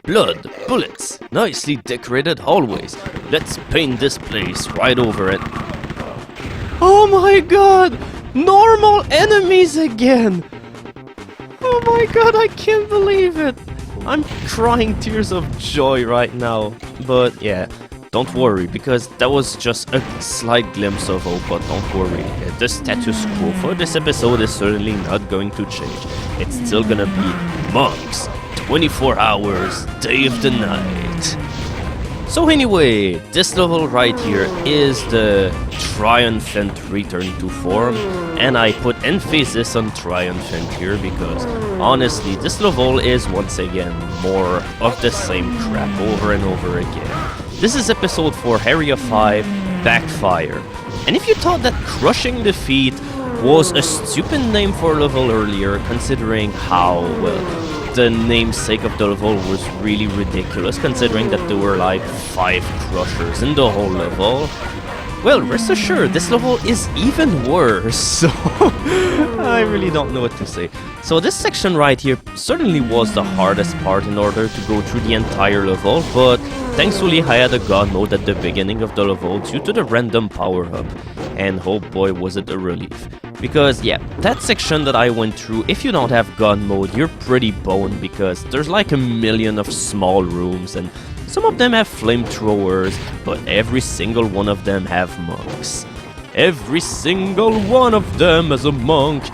Blood, bullets, nicely decorated hallways. Let's paint this place right over it. Oh my god! Normal enemies again! Oh my god, I can't believe it! I'm crying tears of joy right now. But yeah, don't worry, because that was just a slight glimpse of hope, but don't worry. The status quo for this episode is certainly not going to change. It's still gonna be monks, 24 hours, day of the night. So anyway, this level right here is the triumphant return to form, and I put emphasis on triumphant here because honestly this level is once again more of the same crap over and over again. This is episode 4, Area 5, Backfire. And if you thought that Crushing Defeat was a stupid name for a level earlier, considering how, well, the namesake of the level was really ridiculous, considering that there were like 5 crushers in the whole level. Well, rest assured, this level is even worse, so I really don't know what to say. So this section right here certainly was the hardest part in order to go through the entire level, but thankfully I had a god mode at the beginning of the level due to the random power-up, and oh boy was it a relief. Because yeah, that section that I went through, if you don't have gun mode, you're pretty boned because there's like a million of small rooms and some of them have flamethrowers, but every single one of them have monks. Every single one of them has a monk.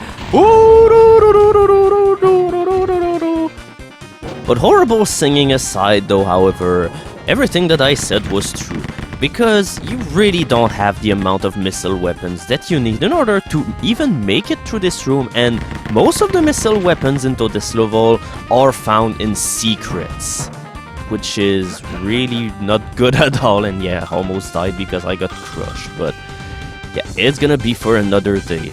But horrible singing aside though, however, everything that I said was true. Because you really don't have the amount of missile weapons that you need in order to even make it through this room, and most of the missile weapons into this level are found in secrets, which is really not good at all. And yeah, I almost died because I got crushed, but yeah, it's gonna be for another day.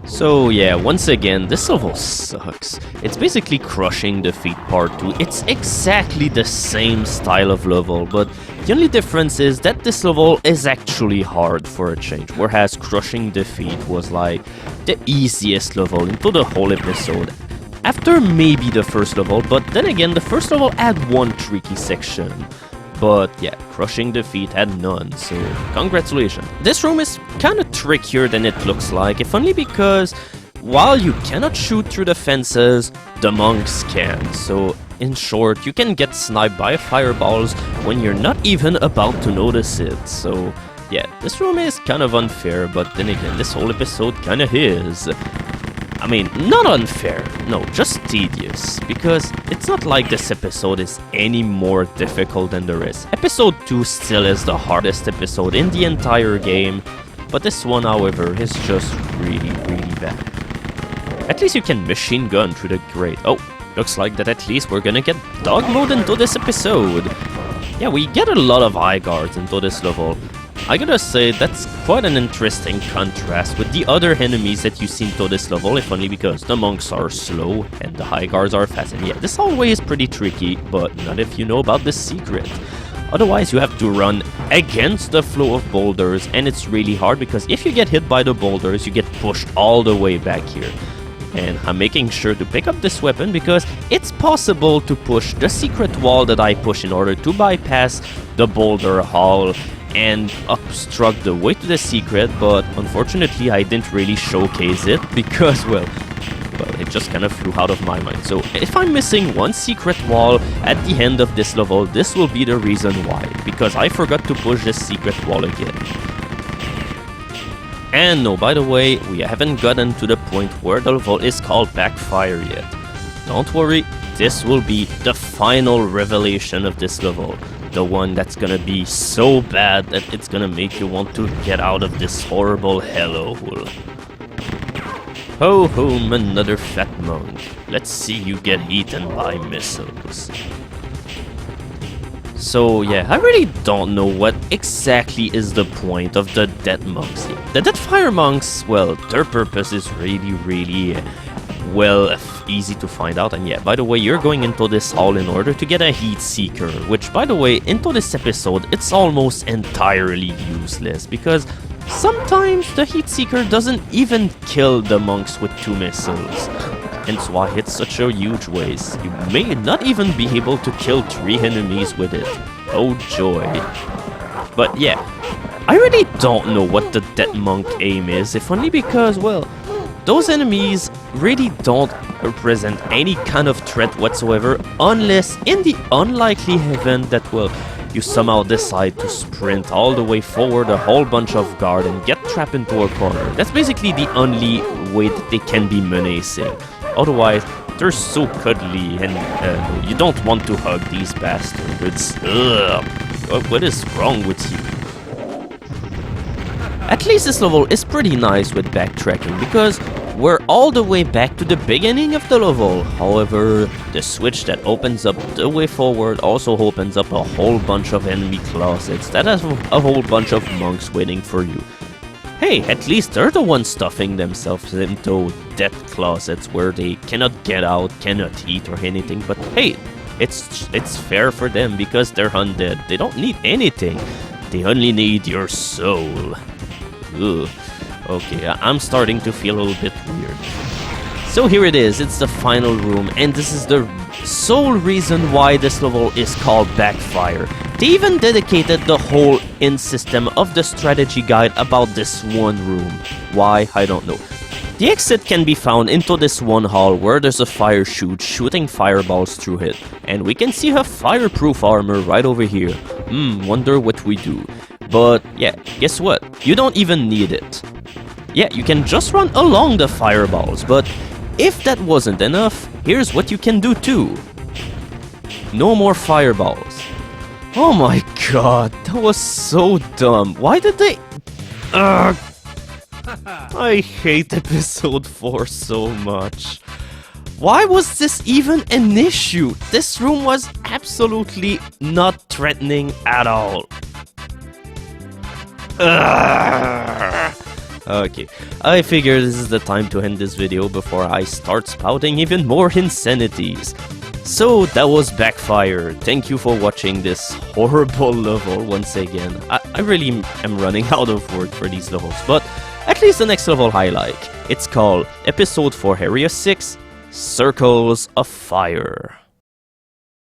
So yeah, once again, this level sucks. It's basically Crushing Defeat Part 2. It's exactly the same style of level, but the only difference is that this level is actually hard for a change, whereas Crushing Defeat was like the easiest level into the whole episode. After maybe the first level, but then again, the first level had one tricky section. But yeah, Crushing Defeat had none, so congratulations. This room is kinda trickier than it looks like, if only because while you cannot shoot through the fences, the monks can. So in short, you can get sniped by fireballs when you're not even about to notice it. So yeah, this room is kind of unfair, but then again, this whole episode kinda is. I mean, not unfair, no, just tedious, because it's not like this episode is any more difficult than the rest. Episode 2 still is the hardest episode in the entire game, but this one, however, is just really, really bad. At least you can machine gun through the grate. Oh, looks like that at least we're gonna get dog mode into this episode. Yeah, we get a lot of high guards into this level. I gotta say, that's quite an interesting contrast with the other enemies that you see into this level, if only because the monks are slow and the high guards are fast. And yeah, this hallway is pretty tricky, but not if you know about the secret. Otherwise, you have to run against the flow of boulders, and it's really hard because if you get hit by the boulders, you get pushed all the way back here. And I'm making sure to pick up this weapon because it's possible to push the secret wall that I push in order to bypass the boulder hall and obstruct the way to the secret, but unfortunately I didn't really showcase it because, well, it just kind of flew out of my mind. So if I'm missing one secret wall at the end of this level, this will be the reason why, because I forgot to push this secret wall again. And no, by the way, we haven't gotten to the point where the level is called Backfire yet. Don't worry, this will be the final revelation of this level. The one that's gonna be so bad that it's gonna make you want to get out of this horrible hellhole. Ho home, another fat monk. Let's see you get eaten by missiles. So yeah, I really don't know what exactly is the point of the dead monks. The dead fire monks, well, their purpose is really well, easy to find out. And yeah, by the way, you're going into this hall in order to get a heat seeker, which, by the way, into this episode, it's almost entirely useless, because sometimes the heat seeker doesn't even kill the monks with 2 missiles. hence why it's such a huge waste. You may not even be able to kill 3 enemies with it. Oh joy. But yeah, I really don't know what the Dead Monk aim is, if only because, well, those enemies really don't represent any kind of threat whatsoever, unless in the unlikely event that, well, you somehow decide to sprint all the way forward a whole bunch of guard and get trapped into a corner. That's basically the only way that they can be menacing. Otherwise, they're so cuddly and you don't want to hug these bastards. Ugh. What is wrong with you? At least this level is pretty nice with backtracking, because we're all the way back to the beginning of the level. However, the switch that opens up the way forward also opens up a whole bunch of enemy closets that has a whole bunch of monks waiting for you. Hey, at least they're the ones stuffing themselves into death closets where they cannot get out, cannot eat or anything, but hey, it's fair for them because they're undead. They don't need anything. They only need your soul. Ugh. Okay, I'm starting to feel a little bit weird. So here it is, it's the final room, and this is the sole reason why this level is called Backfire. They even dedicated the whole end system of the strategy guide about this one room. Why? I don't know. The exit can be found into this one hall where there's a fire chute shooting fireballs through it. And we can see her fireproof armor right over here. Wonder what we do. But yeah, guess what? You don't even need it. Yeah, you can just run along the fireballs, but if that wasn't enough, here's what you can do too. No more fireballs. Oh my god, that was so dumb. Why did they... I hate episode 4 so much. Why was this even an issue? This room was absolutely not threatening at all. Okay, I figure this is the time to end this video before I start spouting even more insanities. So that was Backfire. Thank you for watching this horrible level once again. I really am running out of words for these levels, but at least the next level I like. It's called Episode 4 Area 6, Circles of Fire.